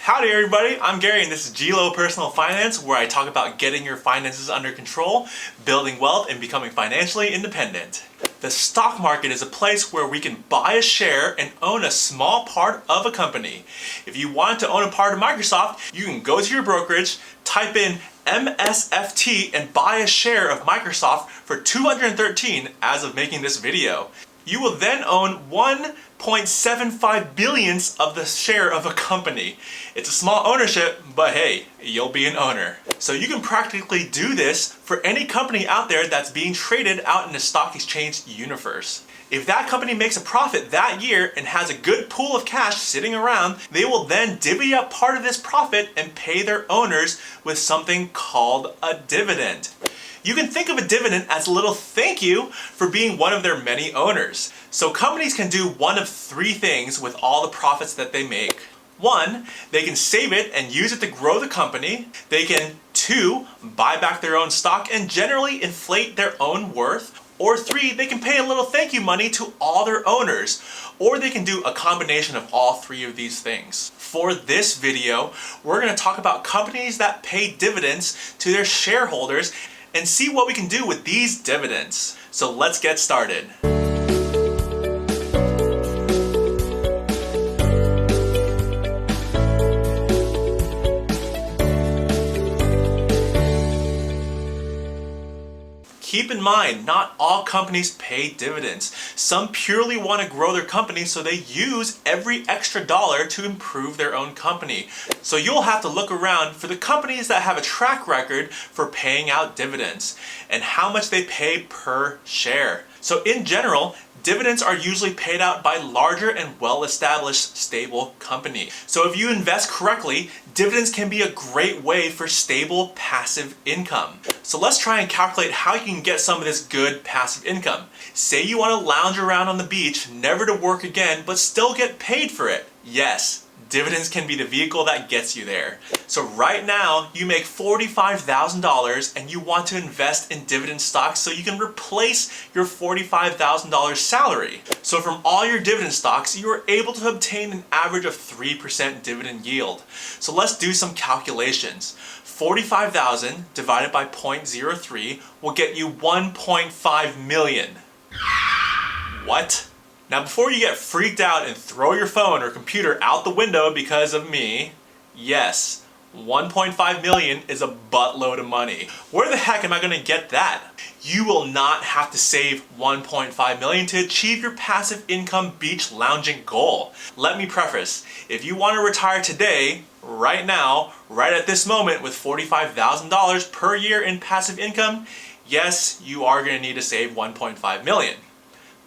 Howdy everybody, I'm Gary and this is GLoPersonalFinance, where I talk about getting your finances under control, building wealth, and becoming financially independent. The stock market is a place where we can buy a share and own a small part of a company. If you want to own a part of Microsoft, you can go to your brokerage, type in MSFT and buy a share of Microsoft for $213 as of making this video. You will then own 1.75 billionths of the share of a company. It's a small ownership, but hey, you'll be an owner. So you can practically do this for any company out there that's being traded out in the stock exchange universe. If that company makes a profit that year and has a good pool of cash sitting around, they will then divvy up part of this profit and pay their owners with something called a dividend. You can think of a dividend as a little thank you for being one of their many owners. So companies can do one of three things with all the profits that they make. One, they can save it and use it to grow the company. They can, two, buy back their own stock and generally inflate their own worth. Or three, they can pay a little thank you money to all their owners. Or they can do a combination of all three of these things. For this video, we're going to talk about companies that pay dividends to their shareholders and see what we can do with these dividends. So let's get started. Keep in mind, not all companies pay dividends. Some purely want to grow their company, so they use every extra dollar to improve their own company. So you'll have to look around for the companies that have a track record for paying out dividends and how much they pay per share. So in general, dividends are usually paid out by larger and well-established, stable companies. So if you invest correctly, dividends can be a great way for stable, passive income. So let's try and calculate how you can get some of this good passive income. Say you want to lounge around on the beach, never to work again, but still get paid for it. Yes, dividends can be the vehicle that gets you there. So right now, you make $45,000 and you want to invest in dividend stocks so you can replace your $45,000 salary. So from all your dividend stocks, you are able to obtain an average of 3% dividend yield. So let's do some calculations. 45,000 divided by 0.03 will get you 1.5 million. What? Now before you get freaked out and throw your phone or computer out the window because of me, yes, 1.5 million is a buttload of money. Where the heck am I going to get that? You will not have to save 1.5 million to achieve your passive income beach lounging goal. Let me preface, if you want to retire today, right now, right at this moment with $45,000 per year in passive income, yes, you are going to need to save 1.5 million.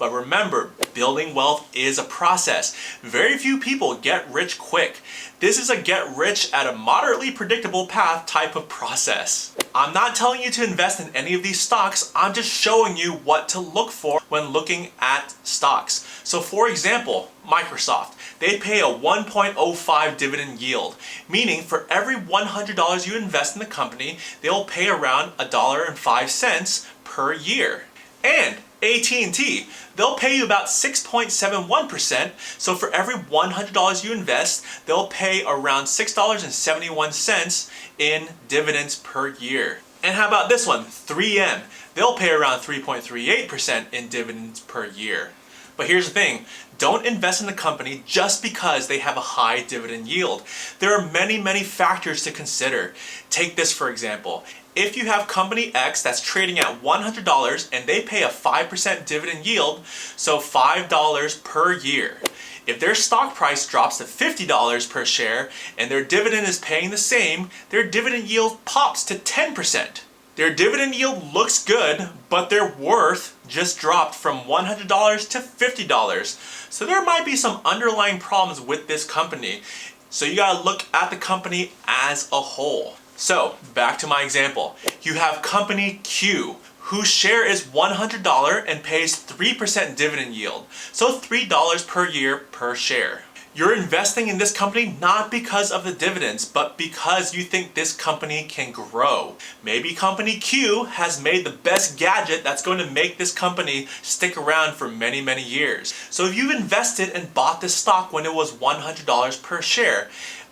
But remember, building wealth is a process. Very few people get rich quick. This is a get rich at a moderately predictable path type of process. I'm not telling you to invest in any of these stocks, I'm just showing you what to look for when looking at stocks. So for example, Microsoft, they pay a 1.05 dividend yield, meaning for every $100 you invest in the company, they'll pay around $1.05 per year. And AT&T, they'll pay you about 6.71%, so for every $100 you invest, they'll pay around $6.71 in dividends per year. And how about this one, 3M? They'll pay around 3.38% in dividends per year. But here's the thing, don't invest in the company just because they have a high dividend yield. There are many, many factors to consider. Take this for example. If you have company X that's trading at $100 and they pay a 5% dividend yield, so $5 per year. If their stock price drops to $50 per share and their dividend is paying the same, their dividend yield pops to 10%. Their dividend yield looks good, but their worth just dropped from $100 to $50. So there might be some underlying problems with this company. So you gotta look at the company as a whole. So back to my example. You have company Q, whose share is $100 and pays 3% dividend yield. So $3 per year per share. You're investing in this company not because of the dividends, but because you think this company can grow. Maybe company Q has made the best gadget that's going to make this company stick around for many, many years. So if you've invested and bought this stock when it was $100 per share,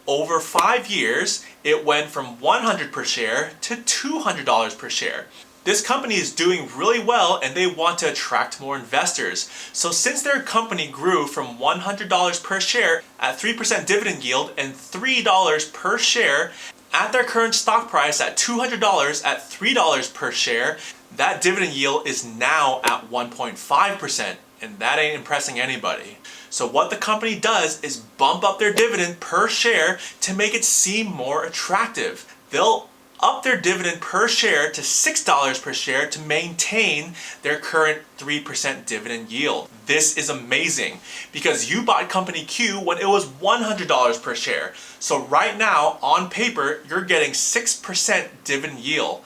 Over 5 years, it went from $100 per share to $200 per share. This company is doing really well and they want to attract more investors. So since their company grew from $100 per share at 3% dividend yield and $3 per share, at their current stock price at $200 at $3 per share, that dividend yield is now at 1.5%, and that ain't impressing anybody. So what the company does is bump up their dividend per share to make it seem more attractive. They'll up their dividend per share to $6 per share to maintain their current 3% dividend yield. This is amazing because you bought Company Q when it was $100 per share. So right now, on paper, you're getting 6% dividend yield.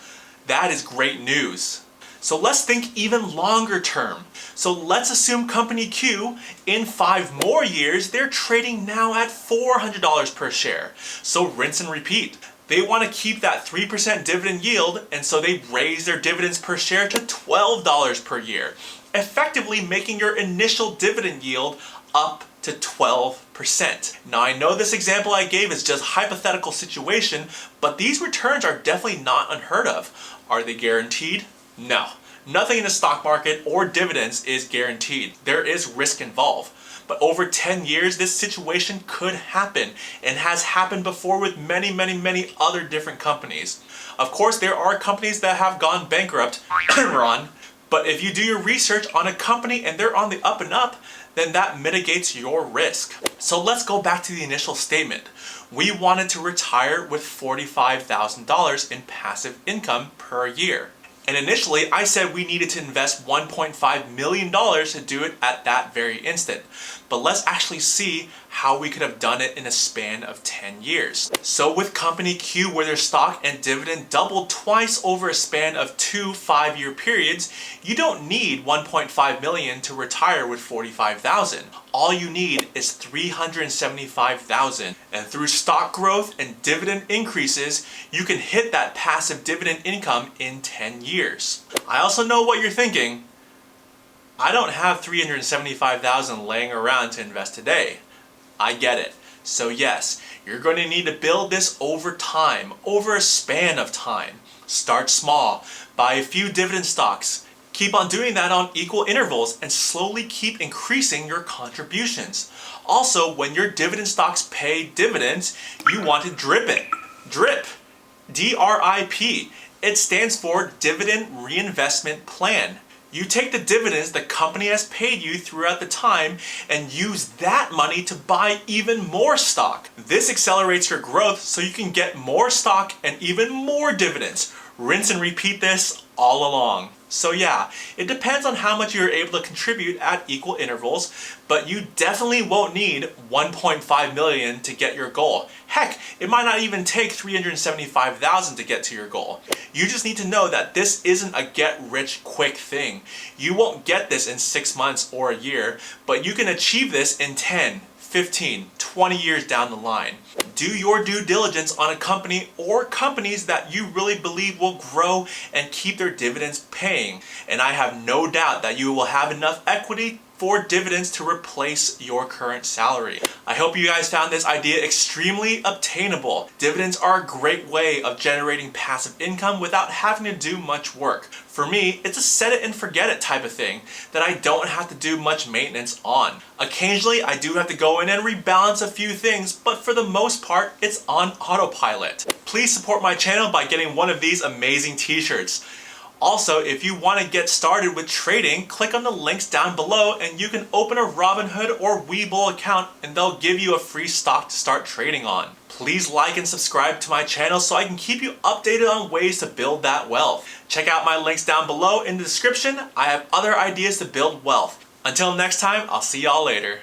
That is great news. So let's think even longer term. So let's assume Company Q, in 5 more years, they're trading now at $400 per share. So rinse and repeat. They want to keep that 3% dividend yield, and so they raise their dividends per share to $12 per year, effectively making your initial dividend yield up to 12%. Now I know this example I gave is just a hypothetical situation, but these returns are definitely not unheard of. Are they guaranteed? No. Nothing in the stock market or dividends is guaranteed. There is risk involved. But over 10 years, this situation could happen and has happened before with many other different companies. Of course, there are companies that have gone bankrupt, Ron, but if you do your research on a company and they're on the up and up, then that mitigates your risk. So let's go back to the initial statement. We wanted to retire with $45,000 in passive income per year. And initially, I said we needed to invest $1.5 million to do it at that very instant. But let's actually see how we could have done it in a span of 10 years. So with Company Q, where their stock and dividend doubled twice over a span of 2 5-year periods, you don't need $1.5 million to retire with $45,000. All you need is $375,000. And through stock growth and dividend increases, you can hit that passive dividend income in 10 years. I also know what you're thinking. I don't have $375,000 laying around to invest today. I get it. So yes, you're going to need to build this over time, over a span of time. Start small, buy a few dividend stocks. Keep on doing that on equal intervals and slowly keep increasing your contributions. Also, when your dividend stocks pay dividends, you want to drip it. DRIP. D-R-I-P. It stands for Dividend Reinvestment Plan. You take the dividends the company has paid you throughout the time and use that money to buy even more stock. This accelerates your growth so you can get more stock and even more dividends. Rinse and repeat this all along. So yeah, it depends on how much you're able to contribute at equal intervals, but you definitely won't need $1.5 million to get your goal. Heck, it might not even take $375,000 to get to your goal. You just need to know that this isn't a get-rich-quick thing. You won't get this in 6 months or a year, but you can achieve this in 10, 15, 20 years down the line. Do your due diligence on a company or companies that you really believe will grow and keep their dividends paying. And I have no doubt that you will have enough equity for dividends to replace your current salary. I hope you guys found this idea extremely obtainable. Dividends are a great way of generating passive income without having to do much work. For me, it's a set it and forget it type of thing that I don't have to do much maintenance on. Occasionally, I do have to go in and rebalance a few things, but for the most part, it's on autopilot. Please support my channel by getting one of these amazing t-shirts. Also, if you want to get started with trading, click on the links down below and you can open a Robinhood or Webull account and they'll give you a free stock to start trading on. Please like and subscribe to my channel so I can keep you updated on ways to build that wealth. Check out my links down below in the description. I have other ideas to build wealth. Until next time, I'll see y'all later.